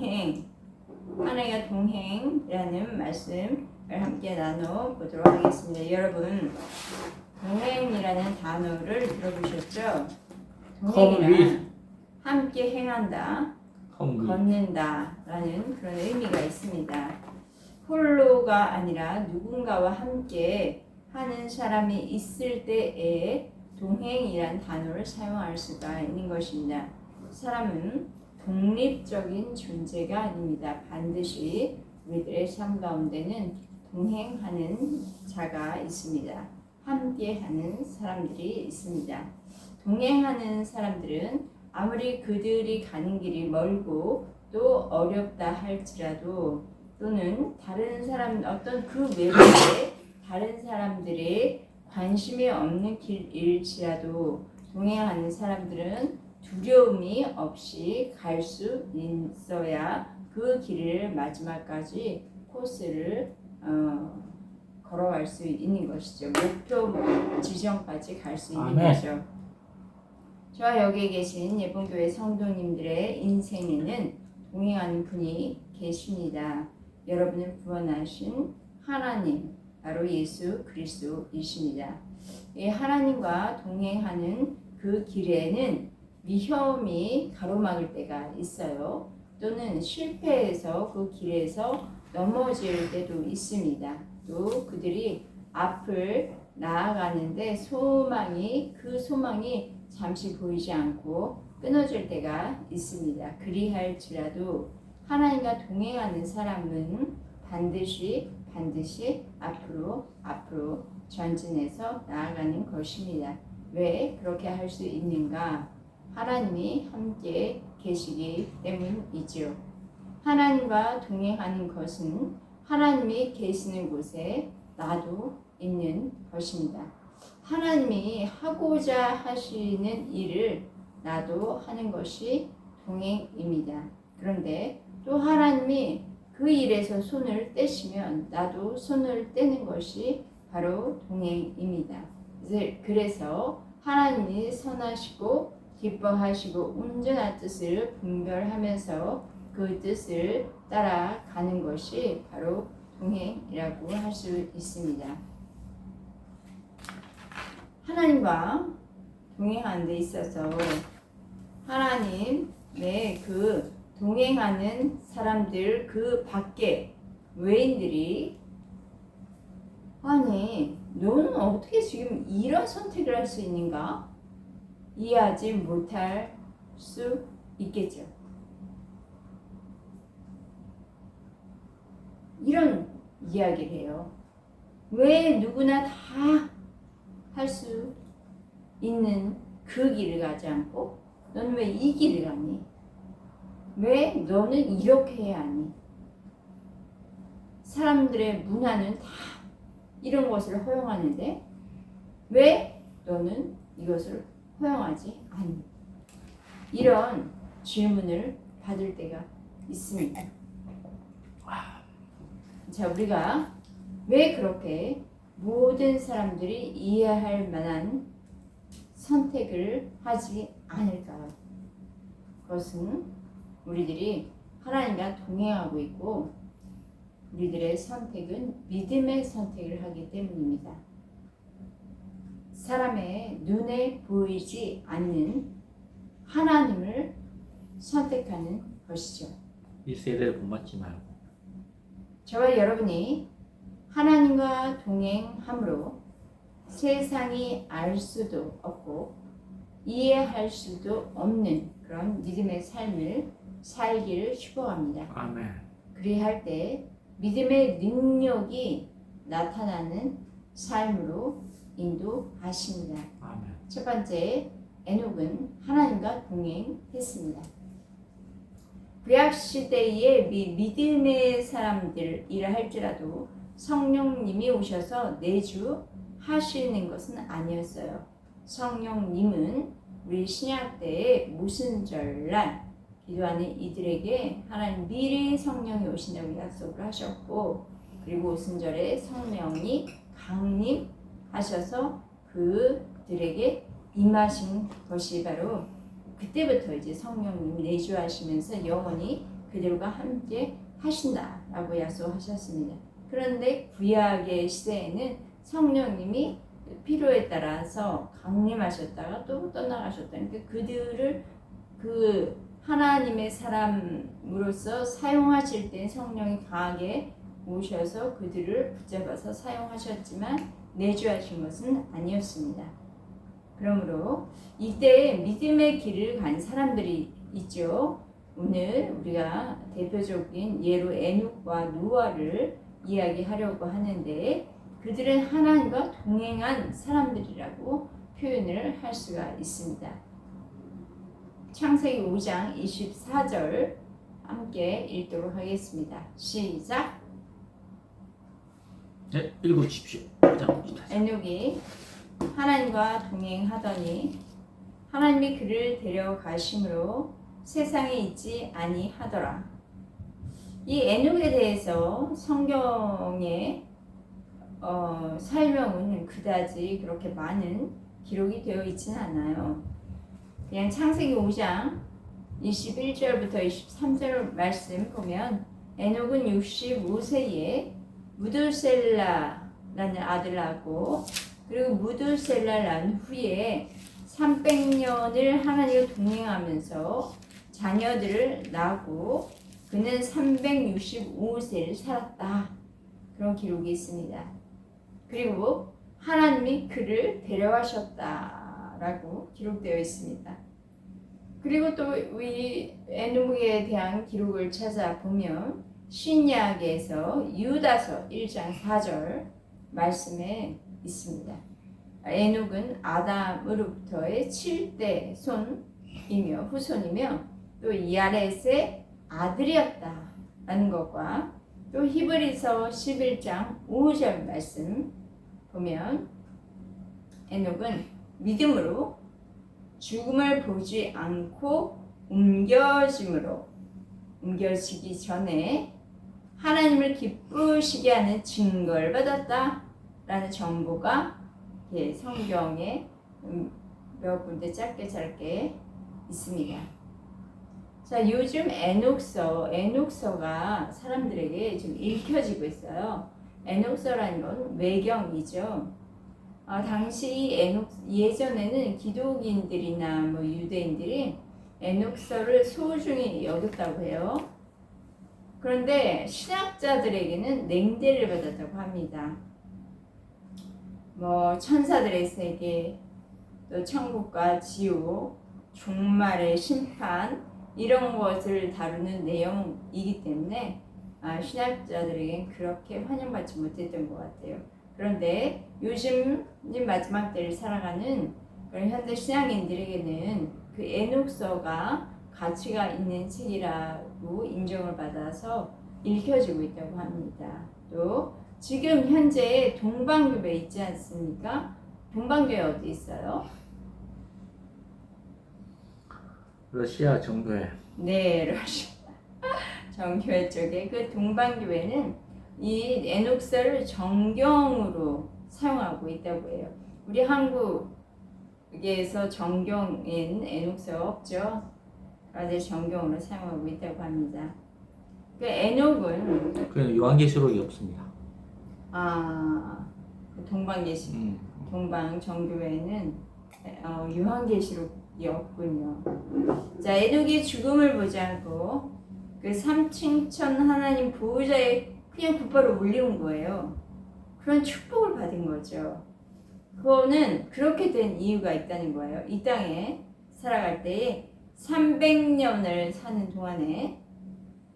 동행, 하나님과 동행이라는 말씀을 함께 나눠보도록 하겠습니다. 여러분, 동행이라는 단어를 들어보셨죠? 동행이란 함께 행한다, 걷는다라는 그런 의미가 있습니다. 홀로가 아니라 누군가와 함께 하는 사람이 있을 때에 동행이란 단어를 사용할 수가 있는 것입니다. 사람은 독립적인 존재가 아닙니다. 반드시 우리들의 삶 가운데는 동행하는 자가 있습니다. 함께하는 사람들이 있습니다. 동행하는 사람들은 아무리 그들이 가는 길이 멀고 또 어렵다 할지라도 또는 다른 사람 어떤 그 외부에 다른 사람들의 관심이 없는 길일지라도 동행하는 사람들은 두려움이 없이 갈 수 있어야 그 길을 마지막까지 코스를 걸어갈 수 있는 것이죠. 목표 지점까지 갈 수 있는 거죠. 저와 여기 계신 예쁜교회 성도님들의 인생에는 동행하는 분이 계십니다. 여러분을 구원하신 하나님, 바로 예수 그리스도이십니다. 이 하나님과 동행하는 그 길에는 위험이 가로막을 때가 있어요. 또는 실패해서 그 길에서 넘어질 때도 있습니다. 또 그들이 앞을 나아가는데 그 소망이 잠시 보이지 않고 끊어질 때가 있습니다. 그리할지라도 하나님과 동행하는 사람은 반드시 앞으로 전진해서 나아가는 것입니다. 왜 그렇게 할 수 있는가? 하나님이 함께 계시기 때문이지요. 하나님과 동행하는 것은 하나님이 계시는 곳에 나도 있는 것입니다. 하나님이 하고자 하시는 일을 나도 하는 것이 동행입니다. 그런데 또 하나님이 그 일에서 손을 떼시면 나도 손을 떼는 것이 바로 동행입니다. 그래서 하나님이 선하시고 기뻐하시고 온전한 뜻을 분별하면서 그 뜻을 따라가는 것이 바로 동행이라고 할 수 있습니다. 하나님과 동행하는 데 있어서 하나님의 그 동행하는 사람들 그 밖에 외인들이 아니 너는 어떻게 지금 이런 선택을 할 수 있는가? 이해하지 못할 수 있겠죠. 이런 이야기를 해요. 왜 누구나 다 할 수 있는 그 길을 가지 않고 너는 왜 이 길을 가니? 왜 너는 이렇게 해야 하니? 사람들의 문화는 다 이런 것을 허용하는데 왜 너는 이것을 허용하지 않니? 이런 질문을 받을 때가 있습니다. 자, 우리가 왜 그렇게 모든 사람들이 이해할 만한 선택을 하지 않을까요? 그것은 우리들이 하나님과 동행하고 있고 우리들의 선택은 믿음의 선택을 하기 때문입니다. 사람의 눈에 보이지 않는 하나님을 선택하는 것이죠. 이 세대를 본받지 말고 저와 여러분이 하나님과 동행함으로 세상이 알 수도 없고 이해할 수도 없는 그런 믿음의 삶을 살기를 축복합니다. 아멘. 그리할 때 믿음의 능력이 나타나는 삶으로 인도하십니다. 아멘. 첫 번째, 에녹은 하나님과 동행했습니다. 구약 시대의 믿음의 사람들이라 할지라도 성령님이 오셔서 내주하시는 것은 아니었어요. 성령님은 우리 신약 때의 모순절날 기도하는 이들에게 하나님 미리 성령이 오신다고 약속을 하셨고 그리고 오순절에 성령이 강림하셔서 그들에게 임하신 것이 바로 그때부터 이제 성령님이 내주하시면서 영원히 그들과 함께 하신다라고 약속하셨습니다. 그런데 구약의 시대에는 성령님이 필요에 따라서 강림하셨다가 또 떠나가셨다니까 그들을 그 하나님의 사람으로서 사용하실 때 성령이 강하게 오셔서 그들을 붙잡아서 사용하셨지만 내주하신 것은 아니었습니다. 그러므로 이때 믿음의 길을 간 사람들이 있죠. 오늘 우리가 대표적인 예로 에녹과 노아를 이야기하려고 하는데 그들은 하나님과 동행한 사람들이라고 표현을 할 수가 있습니다. 창세기 5장 24절 함께 읽도록 하겠습니다. 시작. 네, 읽어주십시오. 에녹이 하나님과 동행하더니 하나님이 그를 데려가심으로 세상에 있지 아니하더라. 이 에녹에 대해서 성경에 설명은 그다지 그렇게 많은 기록이 되어 있지는 않아요. 그냥 창세기 5장 21절부터 23절 말씀 보면 에녹은 65세에 무드셀라라는 아들을 낳고 그리고 무드셀라를 낳은 후에 300년을 하나님과 동행하면서 자녀들을 낳고 그는 365세를 살았다. 그런 기록이 있습니다. 그리고 하나님이 그를 데려가셨다라고 기록되어 있습니다. 그리고 또 이 에녹에 대한 기록을 찾아보면 신약에서 유다서 1장 4절 말씀에 있습니다. 에녹은 아담으로부터의 7대 손이며 후손이며 또 야렛의 아들이었다라는 것과 또 히브리서 11장 5절 말씀 보면 에녹은 믿음으로 죽음을 보지 않고 옮겨지기 전에 하나님을 기쁘시게 하는 증거를 받았다라는 정보가 성경에 몇 군데 짧게 있습니다. 자, 요즘 에녹서가 사람들에게 좀 읽혀지고 있어요. 에녹서라는 건 외경이죠. 당시 예전에는 기독인들이나 뭐 유대인들이 에녹서를 소중히 여겼다고 해요. 그런데 신학자들에게는 냉대를 받았다고 합니다. 뭐 천사들의 세계, 또 천국과 지옥, 종말의 심판 이런 것을 다루는 내용이기 때문에 신학자들에겐 그렇게 환영받지 못했던 것 같아요. 그런데 요즘 마지막 때를 살아가는 그런 현대 신앙인들에게는 그 에녹서가 가치가 있는 책이라고 인정을 받아서 읽혀지고 있다고 합니다. 또 지금 현재 동방교회 있지 않습니까? 동방교회 어디 있어요? 러시아 정교회. 네, 러시아 정교회 쪽에 그 동방교회는 이 에녹서를 정경으로 사용하고 있다고 해요. 우리 한국에서 정경엔 에녹서가 없죠. 그래서 정경으로 사용하고 있다고 합니다. 그 에녹은 그냥 요한계시록이 없습니다. 동방계시록, 동방 정교회는 요한계시록이 없군요. 자, 에녹이 죽음을 보지 않고 그 삼층천 하나님 보호자의 그냥 곧바로 올려온 거예요. 그런 축복을 받은 거죠. 그거는 그렇게 된 이유가 있다는 거예요. 이 땅에 살아갈 때에 300년을 사는 동안에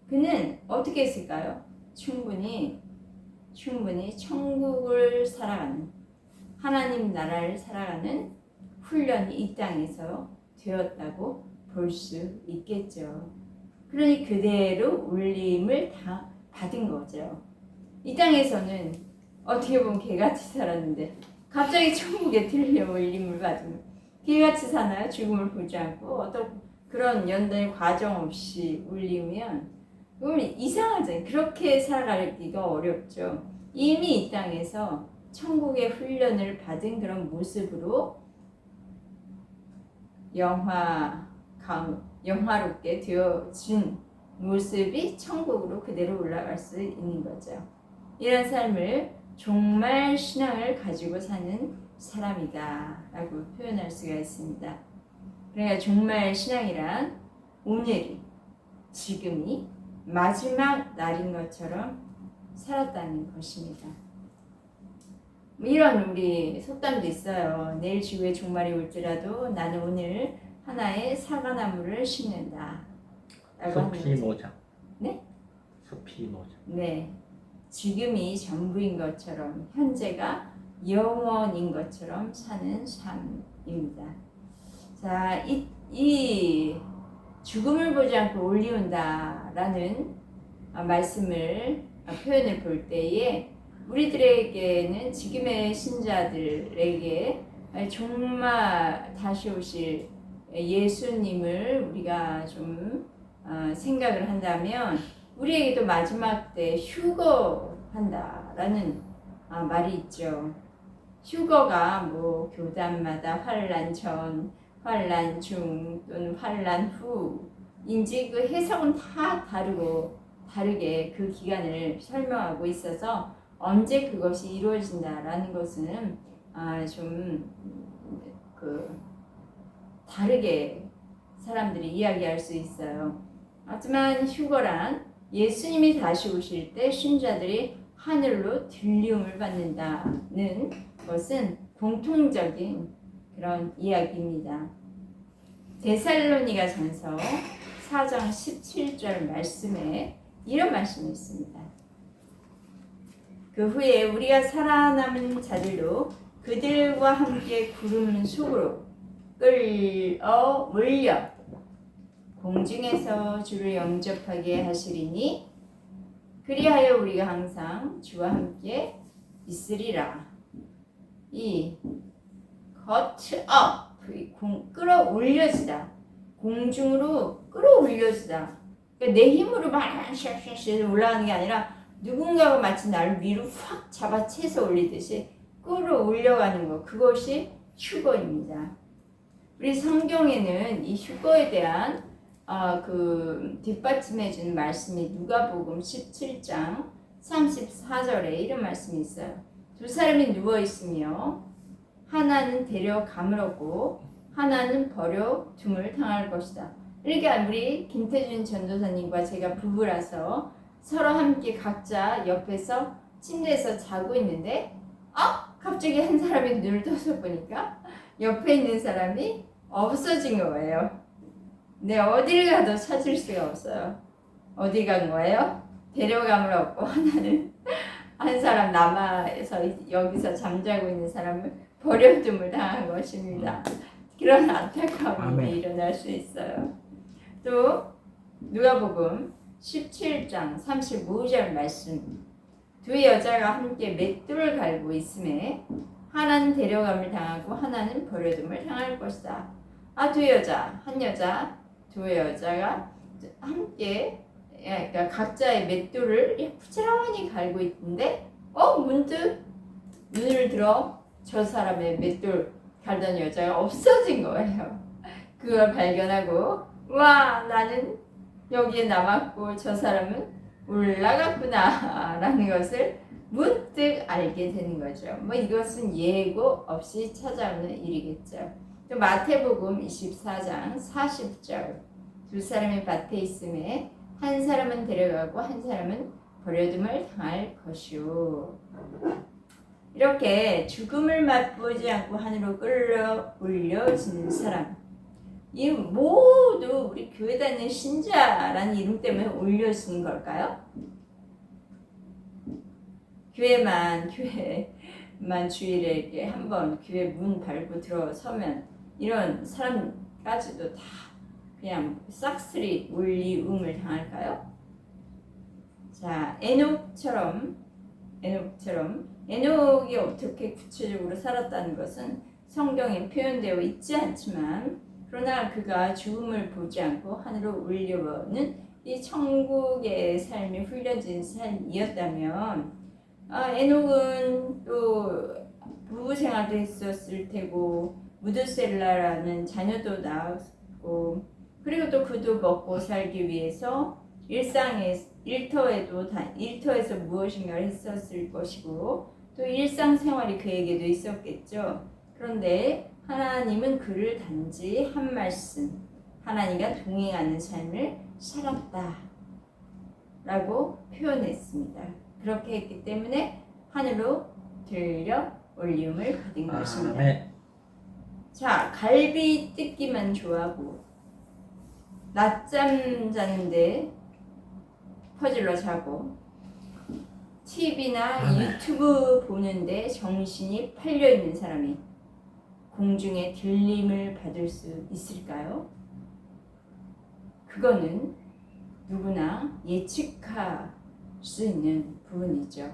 그는 어떻게 했을까요? 충분히 천국을 살아가는 하나님 나라를 살아가는 훈련이 이 땅에서 되었다고 볼 수 있겠죠. 그러니 그대로 울림을 다 받은 거죠. 이 땅에서는 어떻게 보면 개같이 살았는데 갑자기 천국에 들려 울림을 받으면 개같이 사나요? 죽음을 보지 않고 어떤 그런 연단의 과정 없이 울리면 그러면 이상하잖아요. 그렇게 살아가기가 어렵죠. 이미 이 땅에서 천국의 훈련을 받은 그런 모습으로 영화롭게 되어진 모습이 천국으로 그대로 올라갈 수 있는 거죠. 이런 삶을 정말 신앙을 가지고 사는 사람이다 라고 표현할 수가 있습니다. 그러니까 정말 신앙이란 오늘이, 지금이 마지막 날인 것처럼 살았다는 것입니다. 이런 우리 속담도 있어요. 내일 지구에 종말이 올지라도 나는 오늘 하나의 사과나무를 심는다 라고 하는 숲이 거죠. 모자. 네? 숲이 모자. 네, 지금이 전부인 것처럼 현재가 영원인 것처럼 사는 삶입니다. 자, 이 죽음을 보지 않고 올리운다라는 말씀을 표현을 볼 때에 우리들에게는 지금의 신자들에게 정말 다시 오실 예수님을 우리가 좀 생각을 한다면 우리에게도 마지막 때 휴거한다라는 말이 있죠. 휴거가 뭐 교단마다 환란 전, 환란 중 또는 환란 후인지 그 해석은 다 다르게 그 기간을 설명하고 있어서 언제 그것이 이루어진다라는 것은 좀 다르게 사람들이 이야기할 수 있어요. 하지만 휴거란 예수님이 다시 오실 때 신자들이 하늘로 들림을 받는다는 것은 공통적인 그런 이야기입니다. 데살로니가 전서 4장 17절 말씀에 이런 말씀이 있습니다. 그 후에 우리가 살아남은 자들도 그들과 함께 구름 속으로 끌어 몰려 공중에서 주를 영접하게 하시리니 그리하여 우리가 항상 주와 함께 있으리라. 이 겉업 끌어올려지다, 공중으로 끌어올려지다. 그러니까 내 힘으로 막 올라가는 게 아니라 누군가가 마치 나를 위로 확 잡아채서 올리듯이 끌어올려가는 것, 그것이 휴거입니다. 우리 성경에는 이 휴거에 대한 뒷받침해주는 말씀이 누가복음 17장 34절에 이런 말씀이 있어요. 두 사람이 누워 있으며 하나는 데려감으로고 하나는 버려둠을 당할 것이다. 그러니까 우리 김태준 전도사님과 제가 부부라서 서로 함께 각자 옆에서 침대에서 자고 있는데 갑자기 한 사람이 눈을 떠서 보니까 옆에 있는 사람이 없어진 거예요. 네, 어딜 가도 찾을 수가 없어요. 어디 간 거예요? 데려감을 얻고 하나는 한 사람 남아서 여기서 잠자고 있는 사람을 버려둠을 당한 것입니다. 그런 안타까움이 일어날 수 있어요. 또 누가복음 17장 35절 말씀, 두 여자가 함께 맷돌을 갈고 있음에 하나는 데려감을 당하고 하나는 버려둠을 당할 것이다. 두 여자, 한 여자, 두 여자가 함께 그러니까 각자의 맷돌을 부지런히 갈고 있는데 문득 눈을 들어 저 사람의 맷돌 갈던 여자가 없어진 거예요. 그걸 발견하고 와, 나는 여기에 남았고 저 사람은 올라갔구나 라는 것을 문득 알게 되는 거죠. 이것은 예고 없이 찾아오는 일이겠죠. 또 마태복음 24장 40절, 두 사람이 밭에 있음에 한 사람은 데려가고 한 사람은 버려둠을 당할 것이요. 이렇게 죽음을 맛보지 않고 하늘로 끌어 올려지는 사람, 이 모두 우리 교회 다니는 신자라는 이름 때문에 올려지는 걸까요? 교회만 주일에 이렇게 한번 교회 문 밟고 들어서면 이런 사람까지도 다 그냥 싹쓸이 올리움을 당할까요? 자, 에녹이 어떻게 구체적으로 살았다는 것은 성경에 표현되어 있지 않지만, 그러나 그가 죽음을 보지 않고 하늘로 올려오는 이 천국의 삶이 훈련된 삶이었다면, 에녹은 또 부부 생활도 했었을 테고 무드셀라라는 자녀도 낳았고, 그리고 또 그도 먹고 살기 위해서 일터에서 무엇인가를 했었을 것이고 또 일상생활이 그에게도 있었겠죠. 그런데 하나님은 그를 단지 한 말씀, 하나님과 동행하는 삶을 살았다 라고 표현했습니다. 그렇게 했기 때문에 하늘로 들려 올리움을 받은 것입니다. 아멘. 자, 갈비 뜯기만 좋아하고 낮잠 자는데 퍼질러 자고 TV나 아멘. 유튜브 보는데 정신이 팔려있는 사람이 공중에 들림을 받을 수 있을까요? 그거는 누구나 예측할 수 있는 부분이죠.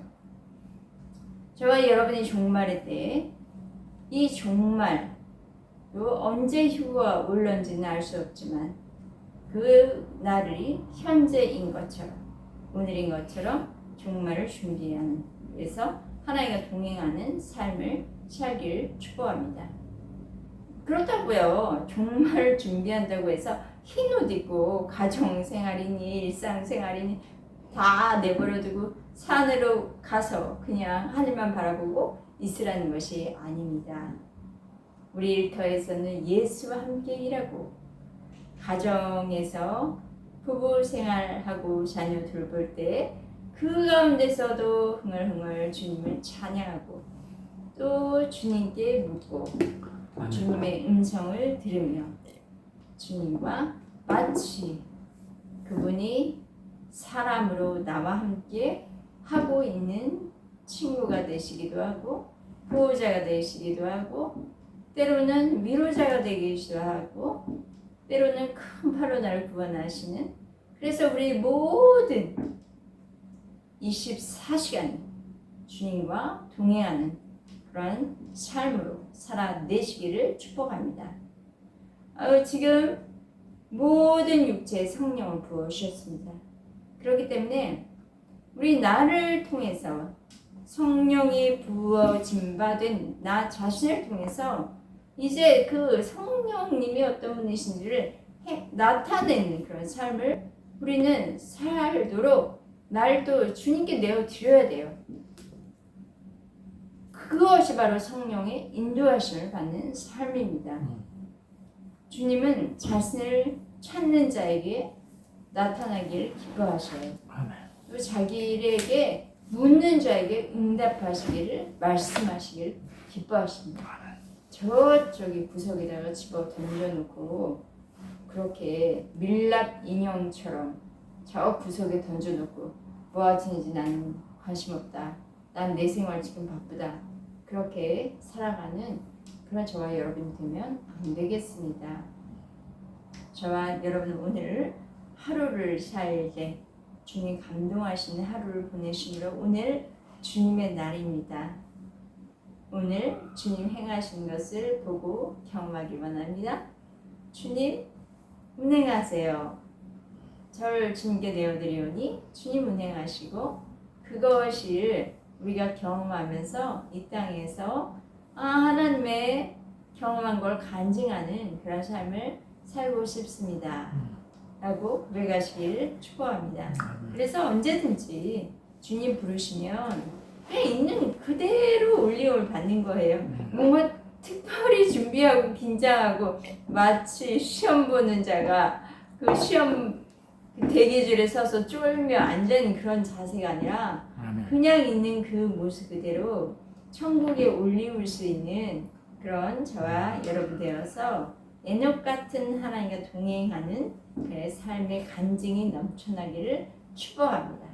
저와 여러분이 종말의 때 이 종말도 언제 휴가 올런지는 알 수 없지만 그 날이 현재인 것처럼 오늘인 것처럼 종말을 준비하는 위해서 하나님과 동행하는 삶을 살기를 축복합니다. 그렇다고요. 종말을 준비한다고 해서 흰 옷 입고 가정생활이니 일상생활이니 다 내버려두고 산으로 가서 그냥 하늘만 바라보고 있으라는 것이 아닙니다. 우리 일터에서는 예수와 함께 일하고 가정에서 부부 생활하고 자녀 돌볼 때 그 가운데서도 흥얼흥얼 주님을 찬양하고 또 주님께 묻고 주님의 음성을 들으며 주님과 마치 그분이 사람으로 나와 함께 하고 있는 친구가 되시기도 하고 보호자가 되시기도 하고 때로는 위로자가 되기도 하고 때로는 큰 팔로 나를 구원하시는 그래서 우리 모든 24시간 주님과 동행하는 그런 삶으로 살아내시기를 축복합니다. 지금 모든 육체에 성령을 부어주셨습니다. 그렇기 때문에 우리 나를 통해서 성령이 부어진 바 된 나 자신을 통해서 이제 그 성령님이 어떤 분이신지를 나타내는 그런 삶을 우리는 살도록 날 또 주님께 내어드려야 돼요. 그것이 바로 성령의 인도하심을 받는 삶입니다. 주님은 자신을 찾는 자에게 나타나기를 기뻐하셔요. 또 자기에게 묻는 자에게 응답하시기를 말씀하시기를 기뻐하십니다. 저쪽이 구석에다가 집어 던져놓고 그렇게 밀랍 인형처럼 저 구석에 던져놓고 뭐하든지 나는 관심 없다. 난 내 생활 지금 바쁘다. 그렇게 살아가는 그런 저와 여러분이 되면 안 되겠습니다. 저와 여러분은 오늘 하루를 살게 주님 감동하시는 하루를 보내시므로 오늘 주님의 날입니다. 오늘 주님 행하신 것을 보고 경험하기 원합니다. 주님 운행하세요. 저를 주님께 내어드리오니 주님 운행하시고 그것을 우리가 경험하면서 이 땅에서 하나님의 경험한 걸 간증하는 그런 삶을 살고 싶습니다. 라고 고백하시기를 축복합니다. 그래서 언제든지 주님 부르시면 그냥 있는 그대로 올림을 받는 거예요. 뭔가 특별히 준비하고 긴장하고 마치 시험 보는 자가 그 시험 대기줄에 서서 쫄며 앉아있는 그런 자세가 아니라 그냥 있는 그 모습 그대로 천국에 올리울 수 있는 그런 저와 여러분 되어서 에녹 같은 하나님과 동행하는 그 삶의 간증이 넘쳐나기를 축복합니다.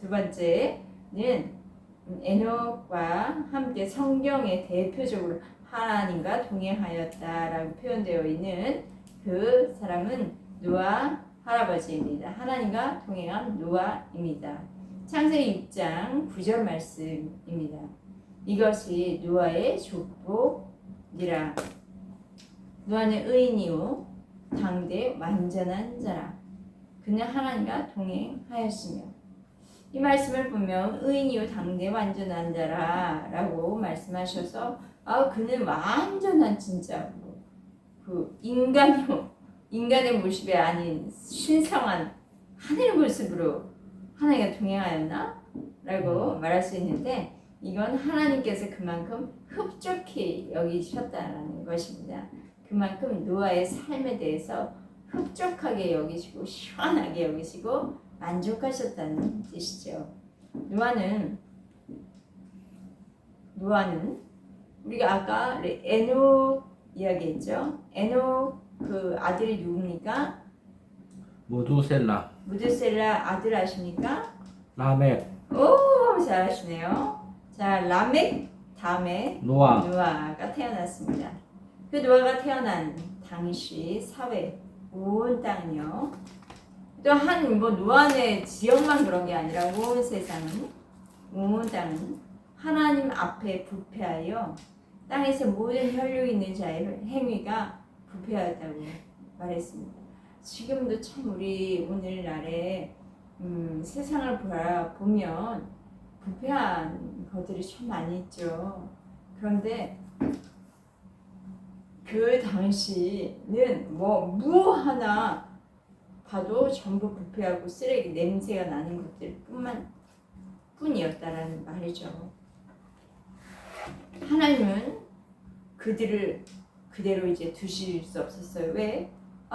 두 번째는 에녹과 함께 성경에 대표적으로 하나님과 동행하였다라고 표현되어 있는 그 사람은 노아 할아버지입니다. 하나님과 동행한 노아입니다. 창세기 6장 9절 말씀입니다. 이것이 노아의 족보니라. 노아는 의인이요 당대 완전한 자라. 그는 하나님과 동행하였으며. 이 말씀을 보면 의인이요 당대 완전한 자라 라고 말씀하셔서 그는 완전한 진짜 그 인간의 모습이 아닌 신성한 하늘의 모습으로 하나님과 동행하였나? 라고 말할 수 있는데 이건 하나님께서 그만큼 흡족히 여기셨다는 것입니다. 그만큼 노아의 삶에 대해서 흡족하게 여기시고 시원하게 여기시고 만족하셨다는 뜻이죠. 노아는 우리가 아까 에녹 이야기했죠. 에녹 그 아들이 누굽니까? 무두셀라, 무드셀라 아들 아십니까? 라멕, 오, 잘하시네요. 자, 라멕 다음에 노아. 노아가 태어났습니다. 그 노아가 태어난 당시 사회 온 땅은요. 또 한 뭐 노아의 지역만 그런 게 아니라 온 세상은 온 땅은 하나님 앞에 부패하여 땅에서 모든 혈육 있는 자의 행위가 부패하였다고 말했습니다. 지금도 참 우리 오늘날에 세상을 보면 부패한 것들이 참 많이 있죠. 그런데 그 당시는 뭐 하나 봐도 전부 부패하고 쓰레기 냄새가 나는 것들 뿐이었다라는 말이죠. 하나님은 그들을 그대로 이제 두실 수 없었어요. 왜?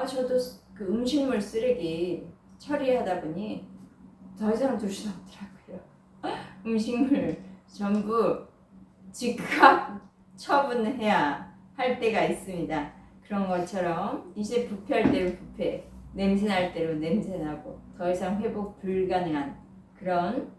저도 그 음식물 쓰레기 처리하다 보니 더 이상 둘 수 없더라고요. 음식물 전부 즉각 처분해야 할 때가 있습니다. 그런 것처럼 이제 부패할 대로 부패, 냄새날 대로 냄새나고 더 이상 회복 불가능한 그런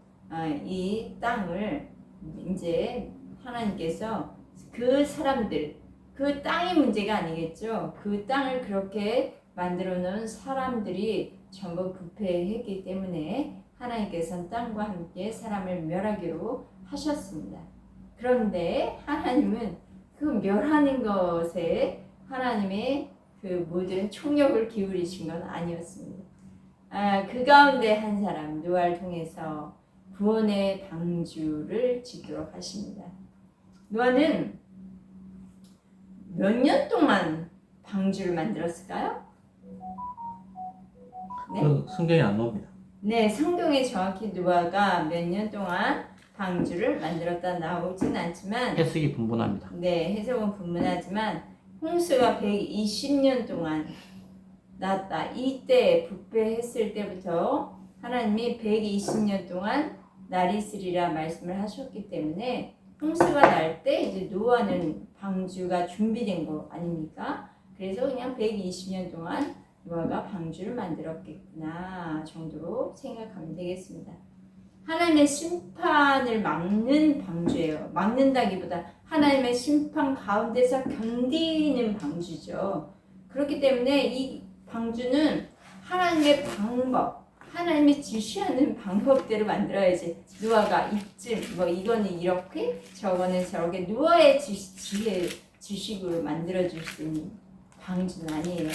이 땅을 이제 하나님께서 그 사람들, 그 땅이 문제가 아니겠죠. 그 땅을 그렇게 만들어 놓은 사람들이 전부 부패했기 때문에 하나님께서는 땅과 함께 사람을 멸하기로 하셨습니다. 그런데 하나님은 그 멸하는 것에 하나님의 그 모든 총력을 기울이신 건 아니었습니다. 그 가운데 한 사람 노아를 통해서 구원의 방주를 짓도록 하십니다. 노아는 몇 년 동안 방주를 만들었을까요? 네? 그 성경에 안 나옵니다. 네, 성경에 정확히 노아가 몇 년 동안 방주를 만들었다 나오진 않지만 해석이 분분합니다. 네, 해석은 분분하지만 홍수가 120년 동안 났다. 이때 부패했을 때부터 하나님이 120년 동안 날이 있으리라 말씀을 하셨기 때문에 홍수가 날 때 이제 노아는 방주가 준비된 거 아닙니까? 그래서 그냥 120년 동안 노아가 방주를 만들었겠구나 정도로 생각하면 되겠습니다. 하나님의 심판을 막는 방주예요. 막는다기보다 하나님의 심판 가운데서 견디는 방주죠. 그렇기 때문에 이 방주는 하나님의 방법, 하나님이 지시하는 방법대로 만들어야지. 노아가 이쯤 뭐 이거는 이렇게 저거는 저렇게 노아의 지식으로 만들어줄 수 있는 방주는 아니에요.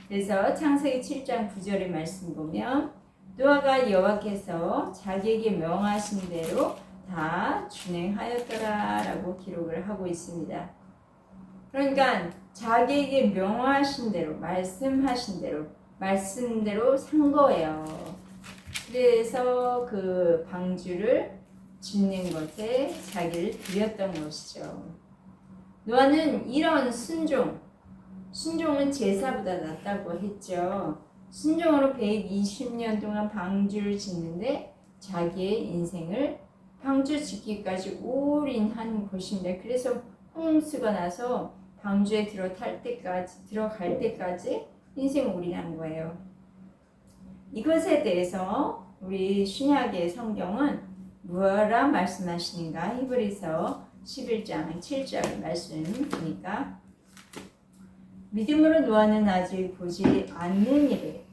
그래서 창세기 7장 9절의 말씀 보면 노아가 여호와께서 자기에게 명하신 대로 다 준행하였더라라고 기록을 하고 있습니다. 그러니까 자기에게 명하신 대로 말씀하신 대로 말씀대로 산 거예요. 그래서 그 방주를 짓는 것에 자기를 들였던 것이죠. 노아는 이런 순종은 제사보다 낫다고 했죠. 순종으로 120년 동안 방주를 짓는데 자기의 인생을 방주 짓기까지 올인한 것입니다. 그래서 홍수가 나서 방주에 들어갈 때까지 인생 올인한 거예요. 이것에 대해서 우리 신약의 성경은 뭐라 말씀하시는가? 히브리서 11장 7절 말씀 보니까 믿음으로 노아는 아직 보지 않는 일에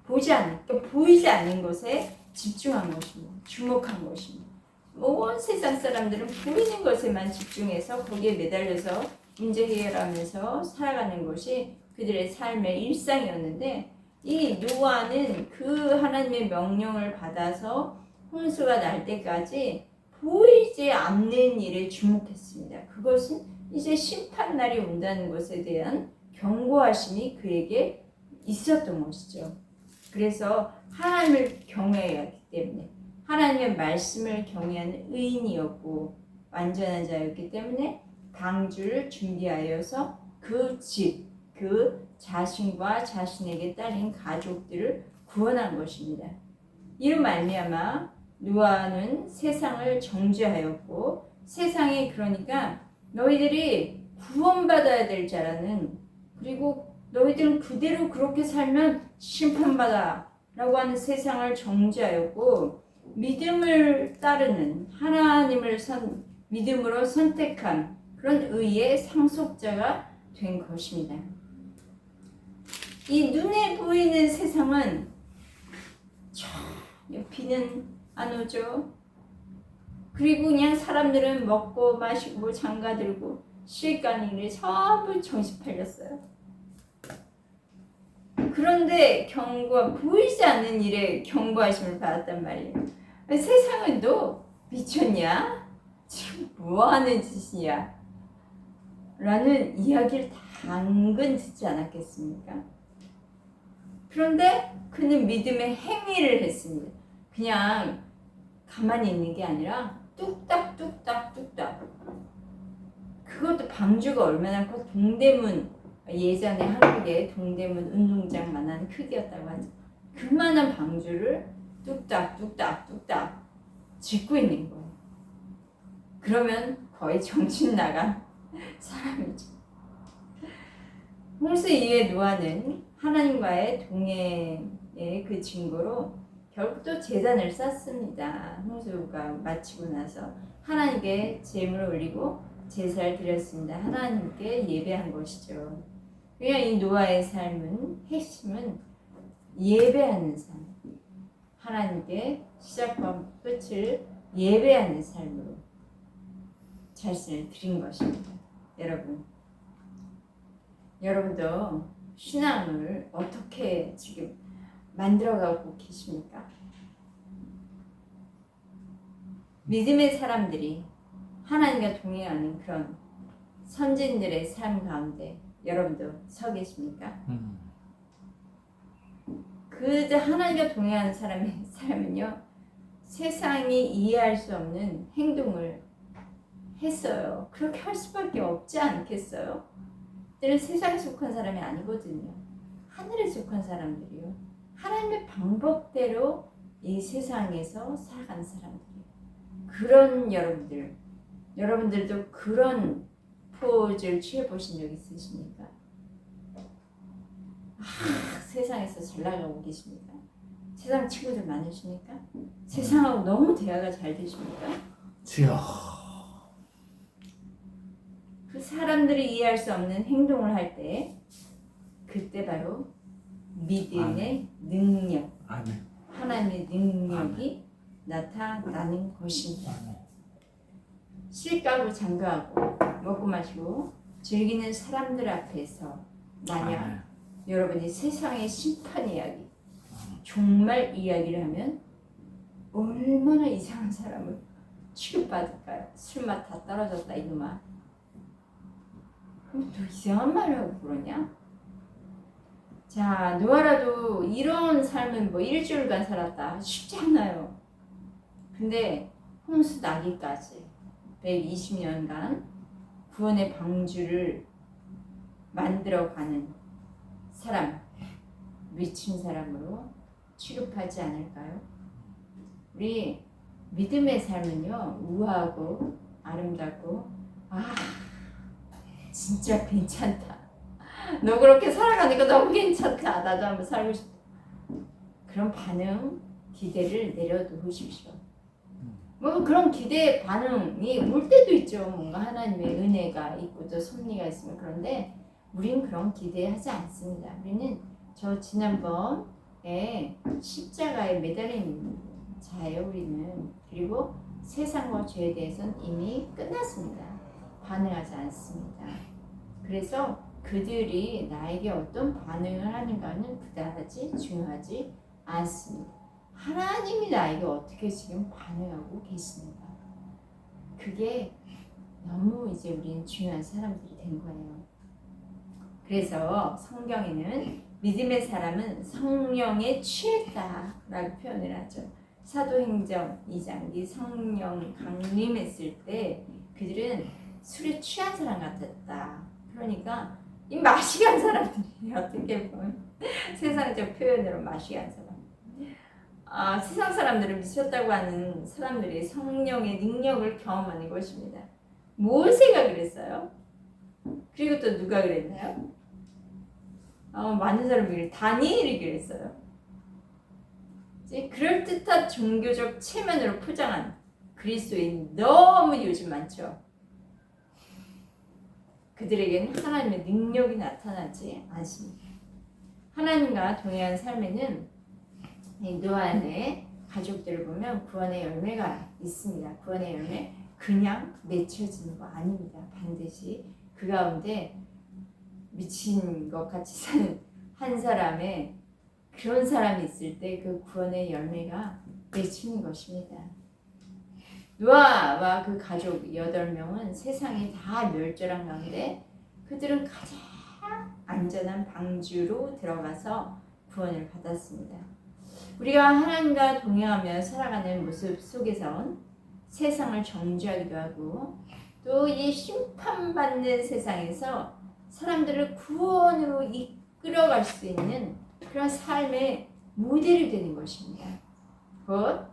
보이지 않는 것에 집중한 것입니다. 주목한 것입니다. 온 세상 사람들은 보이는 것에만 집중해서 거기에 매달려서 문제 해결하면서 살아가는 것이 그들의 삶의 일상이었는데 이 노아는 그 하나님의 명령을 받아서 홍수가 날 때까지 보이지 않는 일에 주목했습니다. 그것은 이제 심판날이 온다는 것에 대한 경고하심이 그에게 있었던 것이죠. 그래서 하나님을 경외해야 하기 때문에 하나님의 말씀을 경외하는 의인이었고 완전한 자였기 때문에 방주를 준비하여서 그 집, 그 자신과 자신에게 딸린 가족들을 구원한 것입니다. 이로 말미암아 노아는 세상을 정죄하였고 세상에 그러니까 너희들이 구원받아야 될 자라는 그리고 너희들은 그대로 그렇게 살면 심판받아 라고 하는 세상을 정죄하였고 믿음을 따르는 하나님을 믿음으로 선택한 그런 의의 상속자가 된 것입니다. 이 눈에 보이는 세상은 전혀 비는 안 오죠. 그리고 그냥 사람들은 먹고 마시고 장가들고 시간이 일에 전부 정신 팔렸어요. 그런데 보이지 않는 일에 경고하심을 받았단 말이에요. 세상은 너 미쳤냐? 지금 뭐하는 짓이야? 라는 이야기를 당근 듣지 않았겠습니까? 그런데 그는 믿음의 행위를 했습니다. 그냥 가만히 있는 게 아니라 뚝딱 그것도 방주가 얼마나 커 동대문 예전에 한국에 동대문 운동장만한 크기였다고 하죠. 그만한 방주를 뚝딱 짓고 있는 거예요. 그러면 거의 정신 나간 사람이죠. 홍수 이후에 노아는 하나님과의 동행의 그 증거로 결국 또 제단을 쌓습니다. 홍수가 마치고 나서 하나님께 제물을 올리고 제사를 드렸습니다. 하나님께 예배한 것이죠. 그러니까 이 노아의 삶은 핵심은 예배하는 삶. 하나님께 시작과 끝을 예배하는 삶으로 자신을 드린 것입니다. 여러분도 신앙을 어떻게 지금 만들어가고 계십니까? 믿음의 사람들이 하나님과 동행하는 그런 선진들의 삶 가운데 여러분도 서 계십니까? 그 하나님과 동행하는 사람의 삶은요, 세상이 이해할 수 없는 행동을 했어요. 그렇게 할 수밖에 없지 않겠어요? 그들은 세상에 속한 사람이 아니거든요. 하늘에 속한 사람들이요. 하나님의 방법대로 이 세상에서 살아가는 사람들이에요. 그런 여러분들도 그런 포즈를 취해보신 적 있으십니까? 세상에서 잘 나가고 계십니까? 세상 친구들 많으십니까? 세상하고 너무 대화가 잘 되십니까? 주여. 그 사람들이 이해할 수 없는 행동을 할 때 그때 바로 믿음의 능력, 아멘. 하나님의 능력이 나타나는 것입니다. 실가고 장가하고 먹고 마시고 즐기는 사람들 앞에서 만약 여러분이 세상의 심판 이야기, 종말 이야기를 하면 얼마나 이상한 사람을 취급받을까요? 술맛 다 떨어졌다 이놈아. 그럼 또 이상한 말을 하고 그러냐? 자, 노아라도 이런 삶은 뭐 일주일간 살았다. 쉽지 않아요. 근데 홍수 나기까지 120년간 구원의 방주를 만들어가는 사람, 미친 사람으로 취급하지 않을까요? 우리 믿음의 삶은요, 우아하고 아름답고 진짜 괜찮다. 너 그렇게 살아가니까 너무 괜찮다. 나도 한번 살고 싶다. 그런 반응, 기대를 내려놓으십시오. 뭐 그런 기대 반응이 올 때도 있죠. 뭔가 하나님의 은혜가 있고 또 섭리가 있으면. 그런데 우린 그런 기대하지 않습니다. 우리는 저 지난번에 십자가에 매달린 자예요. 우리는. 그리고 세상과 죄에 대해서는 이미 끝났습니다. 반응하지 않습니다. 그래서 그들이 나에게 어떤 반응을 하는가는 그다지 중요하지 않습니다. 하나님이 나에게 어떻게 지금 반응하고 계시는가. 그게 너무 이제 우리는 중요한 사람들이 된 거예요. 그래서 성경에는 믿음의 사람은 성령에 취했다라고 표현을 하죠. 사도행전 2장 이 성령 강림했을 때 그들은 술에 취한 사람 같았다. 그러니까 이 마시간 사람들이 어떻게 보면 세상적 표현으로 마시간 사람. 세상 사람들을 미쳤다고 하는 사람들이 성령의 능력을 경험하는 것입니다. 모세가 그랬어요. 그리고 또 누가 그랬나요? 많은 사람이 그랬어요. 다니엘이 그랬어요. 그럴듯한 종교적 체면으로 포장한 그리스도인 너무 요즘 많죠. 그들에게는 하나님의 능력이 나타나지 않습니다. 하나님과 동행한 삶에는 노아의 가족들을 보면 구원의 열매가 있습니다. 구원의 열매 그냥 맺혀지는 거 아닙니다. 반드시 그 가운데 미친 것 같이 사는 한 사람의 그런 사람이 있을 때 그 구원의 열매가 맺히는 것입니다. 노아와 그 가족 8명은 세상이 다 멸절한 가운데 그들은 가장 안전한 방주로 들어가서 구원을 받았습니다. 우리가 하나님과 동행하며 살아가는 모습 속에선 세상을 정죄하기도 하고 또 이 심판받는 세상에서 사람들을 구원으로 이끌어갈 수 있는 그런 삶의 모델이 되는 것입니다. 곧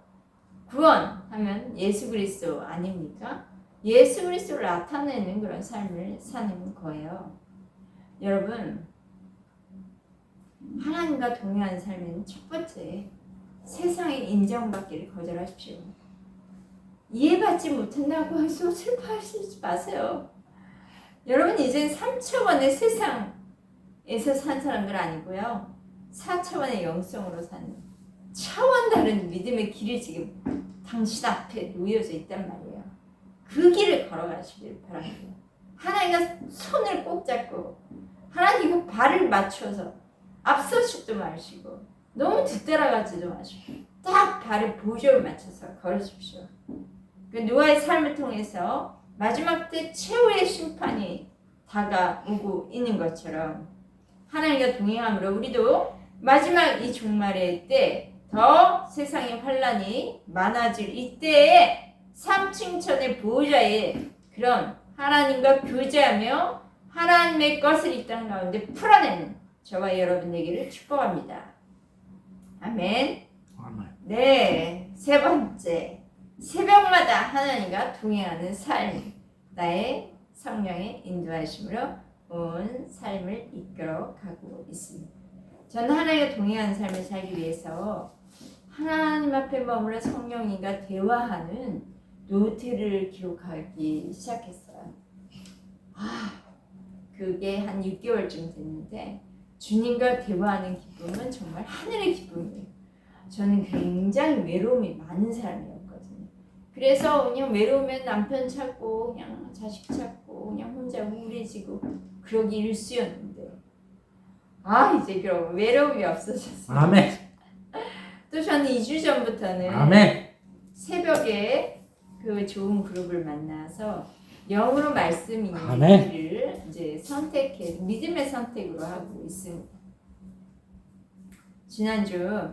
구원하면 예수 그리스도 아닙니까? 예수 그리스도를 나타내는 그런 삶을 사는 거예요. 여러분, 하나님과 동행하는 삶은 첫 번째, 세상의 인정받기를 거절하십시오. 이해받지 못한다고 해서 슬퍼하시지 마세요. 여러분, 이제 3차원의 세상에서 산 사람들 아니고요. 4차원의 영성으로 사는 차원 다른 믿음의 길이 지금 당신 앞에 놓여져 있단 말이에요. 그 길을 걸어가시길 바랍니다. 하나님과 손을 꼭 잡고 하나님과 발을 맞춰서 앞서지도 마시고 너무 뒤따라가지도 마시고 딱 발을 보조를 맞춰서 걸으십시오. 그 노아의 삶을 통해서 마지막 때 최후의 심판이 다가오고 있는 것처럼 하나님과 동행함으로 우리도 마지막 이 종말의 때 더 세상의 환란이 많아질 이때에 삼층천의 보호자의 그런 하나님과 교제하며 하나님의 것을 이 땅 가운데 풀어내는 저와 여러분 되기를 축복합니다. 아멘. 네, 세 번째, 새벽마다 하나님과 동행하는 삶, 나의 성령의 인도하심으로 온 삶을 이끌어가고 있습니다. 저는 하나님과 동행하는 삶을 살기 위해서 하나님 앞에 머물러 성령님과 대화하는 노트를 기록하기 시작했어요. 그게 한 6개월쯤 됐는데 주님과 대화하는 기쁨은 정말 하늘의 기쁨이에요. 저는 굉장히 외로움이 많은 사람이었거든요. 그래서 그냥 외로우면 남편 찾고 그냥 자식 찾고 그냥 혼자 우울해지고 그러기 일쑤였는데 이제 그럼 외로움이 없어졌어요. 아멘. 또 저는 2주 전부터는 아멘. 새벽에 그 좋은 그룹을 만나서 영으로 말씀 있는 아멘. 길을 이제 선택해 믿음의 선택으로 하고 있습니다. 지난주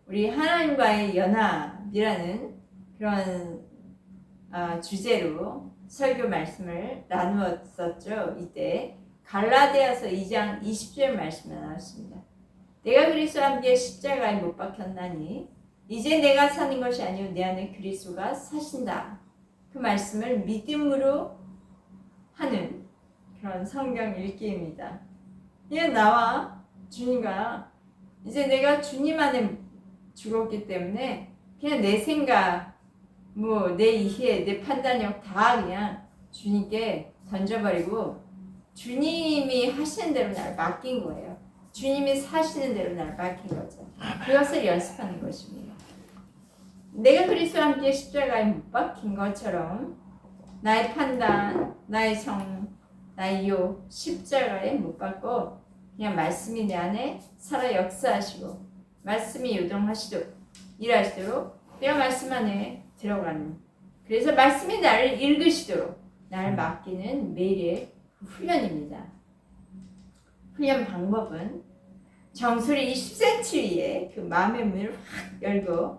우리 하나님과의 연합이라는 그런 주제로 설교 말씀을 나누었었죠. 이때 갈라디아서 2장 20절 말씀을 나눴습니다. 내가 그리스도와 함께 십자가에 못 박혔나니 이제 내가 사는 것이 아니요 내 안에 그리스도가 사신다. 그 말씀을 믿음으로 하는 그런 성경 읽기입니다. 이게 나와 주님과 이제 내가 주님 안에 죽었기 때문에 그냥 내 생각, 내 이해, 내 판단력 다 그냥 주님께 던져버리고 주님이 하시는 대로 나를 맡긴 거예요. 주님이 사시는 대로 나를 맡긴 거죠. 그것을 연습하는 것입니다. 내가 그리스도와 함께 십자가에 못 박힌 것처럼 나의 판단, 나의 성, 나의 요 십자가에 못 박고 그냥 말씀이 내 안에 살아 역사하시고 말씀이 요동하시도록 일하시도록 내가 말씀 안에 들어가는 그래서 말씀이 나를 읽으시도록 나를 맡기는 매일의 훈련입니다. 훈련 방법은 정수리 20cm 위에 그 마음의 문을 확 열고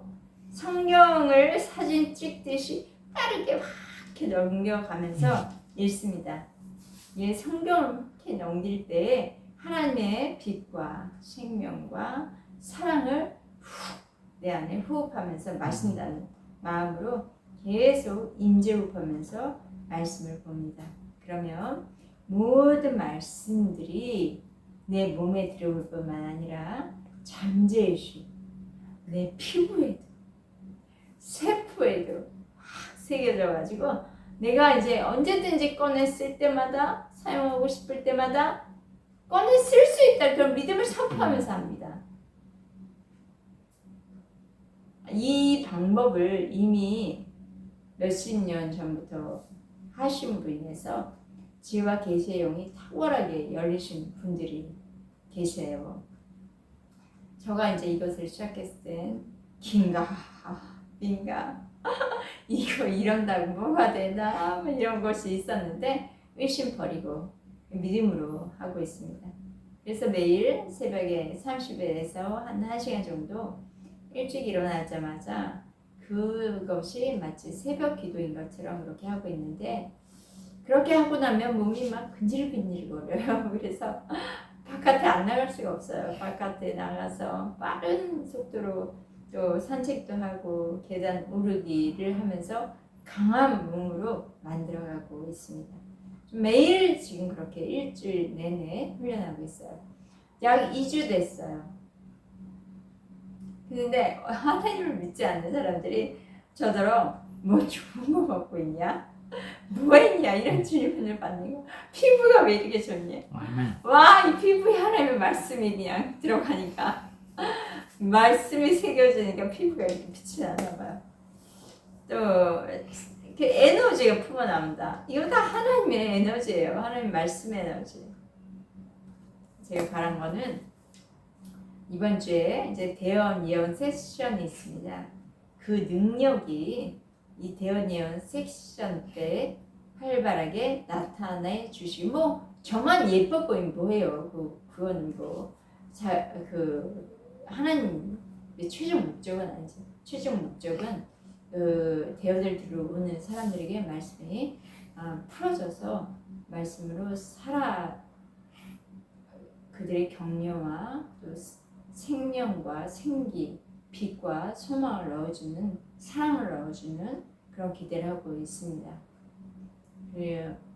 성경을 사진 찍듯이 빠르게 확 이렇게 넘겨가면서 읽습니다. 이 성경을 이렇게 넘길 때 하나님의 빛과 생명과 사랑을 내 안에 호흡하면서 마신다는 마음으로 계속 임재호흡하면서 말씀을 봅니다. 그러면 모든 말씀들이 내 몸에 들어올 뿐만 아니라 잠재의식, 내 피부에도 세포에도 확 새겨져 가지고 내가 이제 언제든지 꺼내 쓸 때마다 사용하고 싶을 때마다 꺼내 쓸 수 있다. 그런 믿음을 선포하면서 합니다. 이 방법을 이미 몇십 년 전부터 하신 분에서 지혜와 계시의 영이 탁월하게 열리신 분들이 계세요. 저가 이제 이것을 시작했을 땐 긴가 민가 이거 이런다고 뭐가 되나 이런 것이 있었는데 의심 버리고 믿음으로 하고 있습니다. 그래서 매일 새벽에 30에서 한 1시간 정도 일찍 일어나자마자 그것이 마치 새벽 기도인 것처럼 그렇게 하고 있는데 그렇게 하고 나면 몸이 막 근질근질거려요. 그래서 바깥에 안 나갈 수가 없어요. 바깥에 나가서 빠른 속도로 또 산책도 하고 계단 오르기를 하면서 강한 몸으로 만들어가고 있습니다. 매일 지금 그렇게 일주일 내내 훈련하고 있어요. 약 2주 됐어요. 근데 하나님을 믿지 않는 사람들이 저더러 뭐 좋은 거 먹고 있냐? 뭐 했냐? 이런 질문을 받는 거. 피부가 왜 이렇게 좋니? 와, 이 피부에 하나님의 말씀이 그냥 들어가니까 말씀이 새겨지니까 피부가 이렇게 빛이 나나 봐요. 또 이렇게 에너지가 품어나온다. 이거 다 하나님의 에너지예요. 하나님 말씀의 에너지. 제가 바란 거는 이번 주에 이제 대언 예언 세션이 있습니다. 그 능력이 이 대언 예언 세션 때 활발하게 나타내 주시고 뭐 저만 예뻐 보이면 뭐해요. 그건 뭐 하나님의 최종 목적은 아니죠. 최종 목적은 대언을 들어오는 사람들에게 말씀이 풀어져서 말씀으로 그들의 격려와 또 생명과 생기, 빛과 소망을 넣어주는 사랑을 넣어주는 그런 기대를 하고 있습니다.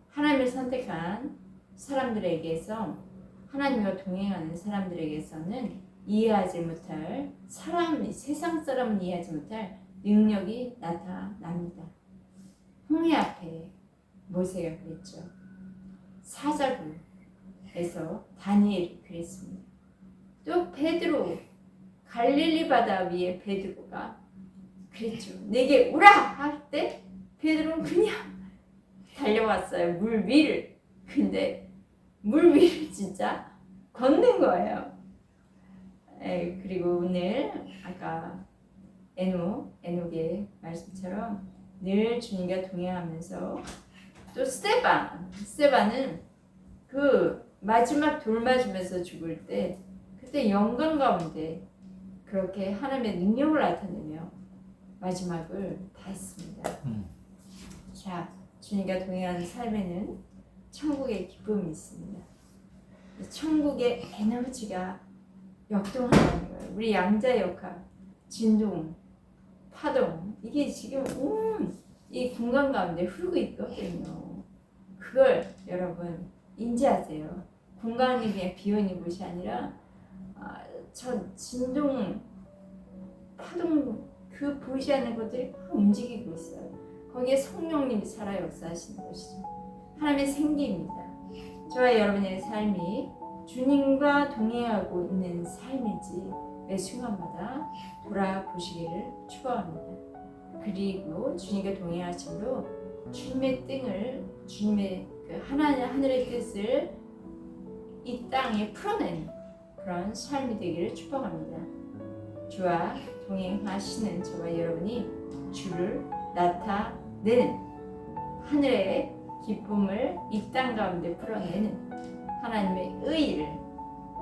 하나님을 선택한 사람들에게서 하나님과 동행하는 사람들에게서는 이해하지 못할 세상 사람은 이해하지 못할 능력이 나타납니다. 홍해 앞에 모세가 그랬죠. 사자굴에서 다니엘이 그랬습니다. 또 베드로 갈릴리 바다 위에 베드로가 그랬죠. 내게 오라 할 때 베드로는 그냥 달려왔어요. 물 위를. 근데 물 위를 진짜 걷는 거예요. 그리고 오늘 아까 에녹의 말씀처럼 늘 주님과 동행하면서 또 스데반은 그 마지막 돌 맞으면서 죽을 때 그때 영광 가운데 그렇게 하나님의 능력을 나타내며 마지막을 다 했습니다. 자, 주님과 동행하는 삶에는 천국의 기쁨이 있습니다. 천국의 에너지가 역동하는 거예요. 우리 양자 역학, 진동, 파동 이게 지금 온 이 공간 가운데 흐르고 있거든요. 그걸 여러분 인지하세요. 공간이 그냥 비어있는 곳이 아니라 저 진동, 파동 그 보이지 않는 것들이 막 움직이고 있어요. 거기에 성령님이 살아 역사하시는 것이죠. 하나님의 생기입니다. 저와 여러분의 삶이 주님과 동행하고 있는 삶인지 매 순간마다 돌아보시기를 축원합니다. 그리고 주님과 동행하심으로 주님의 뜻을 주님의 그 하늘의 뜻을 이 땅에 풀어내는 그런 삶이 되기를 축복합니다. 주와 동행하시는 저와 여러분이 주를 나타내는 하늘의 기쁨을 이 땅 가운데 풀어내는 하나님의 의의를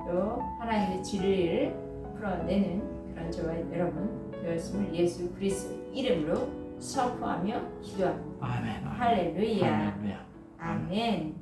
또 하나님의 진리를 풀어내는 그런 저와 여러분 되었음을 예수 그리스도 이름으로 선포하며 기도합니다. 아멘. 할렐루야. 할렐루야. 아멘.